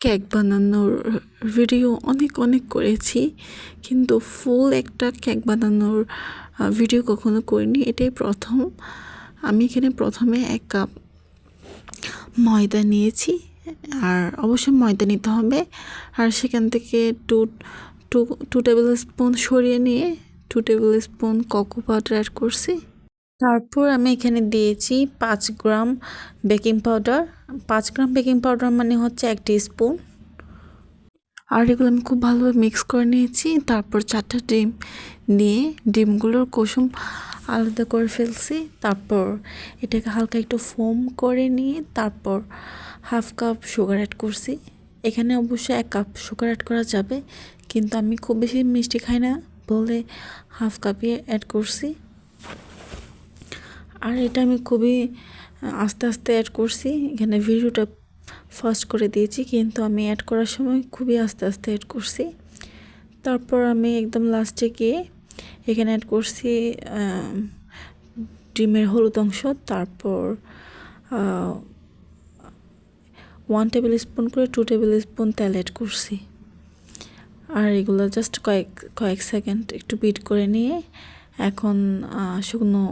Cake বানানোর video অনেক অনেক করেছি, কিন্তু ফুল একটা কেক বানানোর ভিডিও কখনো করিনি। এটাই প্রথম। আমি এখানে প্রথমে 1 কাপ ময়দা নিয়েছি, আর অবশ্যই ময়দা নিতে হবে। আর সেখান থেকে টু টেবিল স্পুন সরিয়ে নিয়ে 2 tablespoon cocoa powder add করছি। তারপর আমি এখানে দিয়েছি 5 gram baking powder. 5 gram baking powder মানে হচ্ছে 1 টিস্পুন। আর এগুলো আমি খুব ভালোভাবে মিক্স করে নিয়েছি। তারপর 4টা ডিম নিয়ে ডিমগুলোর কুসুম আলাদা করে ফেলছি। তারপর এটাকে হালকা একটু ফোম করে নিয়ে তারপর 1/2 কাপ সুগার অ্যাড করছি। এখানে অবশ্যই 1 কাপ সুগার অ্যাড করা যাবে, কিন্তু আমি খুব বেশি মিষ্টি খাই না বলে 1/2 কাপই অ্যাড করছি। আর এটা আমি খুবই আস্তে আস্তে অ্যাড করছি। এখানে ভিডিওটা ফাস্ট করে দিয়েছি, কিন্তু আমি অ্যাড করার সময় খুবই আস্তে আস্তে অ্যাড করছি। তারপর আমি একদম লাস্টে গিয়ে এখানে অ্যাড করছি ডিমের হলুদ অংশ। তারপর 1 টেবিল স্পুন করে 2 টেবিল স্পুন তেল অ্যাড করছি। আর এগুলো জাস্ট কয়েক সেকেন্ড একটু বিট করে নিয়ে এখন শুকনো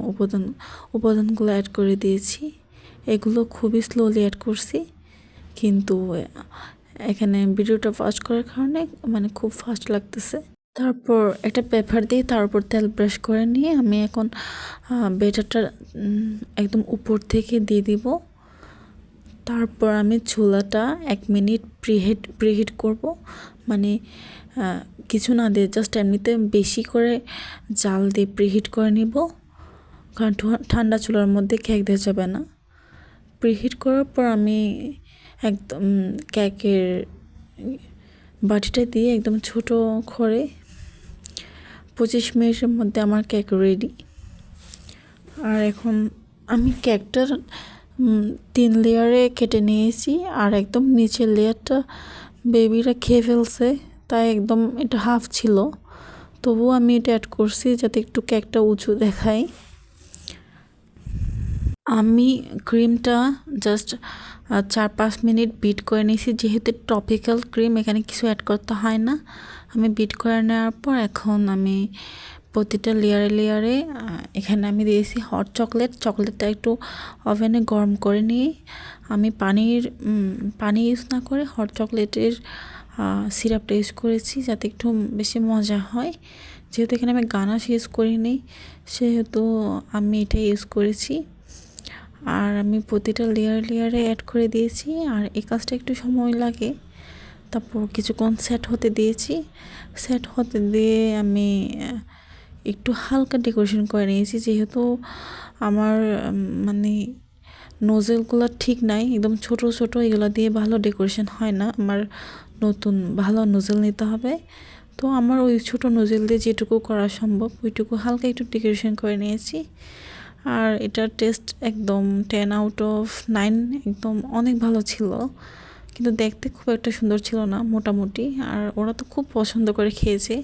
উপাদানগুলো অ্যাড করে দিয়েছি। এগুলো খুবই স্লোলি অ্যাড করছি, কিন্তু এখানে ভিডিওটা ফাস্ট করার কারণে মানে খুব ফাস্ট লাগতেছে। তারপর একটা পেপার দিয়ে তার উপর তেল ব্রাশ করে নিয়ে আমি এখন ব্যাটারটা একদম উপর থেকে দিয়ে দিব। তারপর আমি চুলাটা 1 মিনিট প্রিহিট করব, মানে কিছু না দিয়ে জাস্ট এমনিতে বেশি করে জাল দিয়ে প্রিহিট করে নিব, কারণ ঠান্ডা চুলার মধ্যে কেক দেওয়া যাবে না। প্রিহিট করার পর আমি একদম কেকের বাটিটা দিয়ে একদম ছোট করে 25 মিনিটের মধ্যে আমার কেক রেডি। আর এখন আমি কেকটা 3 লেয়ারে কেটে নিয়েছি, আর একদম নিচের লেয়ারটা বেবিরা খেয়ে ফেলছে, তাই একদম এটা হাফ ছিল। তবুও আমি এটা অ্যাড করছি যাতে একটু কেকটা উঁচু দেখায়। আমি ক্রিমটা জাস্ট 4-5 মিনিট বিট করে নিয়েছি, যেহেতু টপিক্যাল ক্রিম এখানে কিছু অ্যাড করতে হয় না। আমি বিট করে নেওয়ার পর এখন আমি প্রতিটা লেয়ারে এখানে আমি দিয়েছি হট চকলেটটা একটু ওভেনে গরম করে নিয়ে আমি পানি ইউজ না করে হট চকলেটের সিরাপটা ইউজ করেছি, যাতে একটু বেশি মজা হয়। যেহেতু এখানে আমি গানাশ ইউজ করিনি, সেহেতু আমি এটা ইউজ করেছি। আর আমি প্রতিটা লেয়ারে অ্যাড করে দিয়েছি, আর এই কাজটা একটু সময় লাগে। তারপর কিছুক্ষণ সেট হতে দিয়েছি। সেট হতে দিয়ে আমি একটু হালকা ডেকোরেশন করে নিয়েছি, যেহেতু আমার মানে নোজেলগুলো ঠিক নাই, একদম ছোট এগুলো দিয়ে ভালো ডেকোরেশন হয় না। আমার নতুন ভালো নোজেল নিতে হবে। তো আমার ওই ছোট নোজেল দিয়ে যেটুকু করা সম্ভব ওইটুকু হালকা একটু ডেকোরেশন করে নিয়েছি। আর এটার টেস্ট একদম 10/9, একদম অনেক ভালো ছিল, কিন্তু দেখতে খুব একটা সুন্দর ছিল না, মোটামুটি। আর ওরা তো খুব পছন্দ করে খেয়েছে।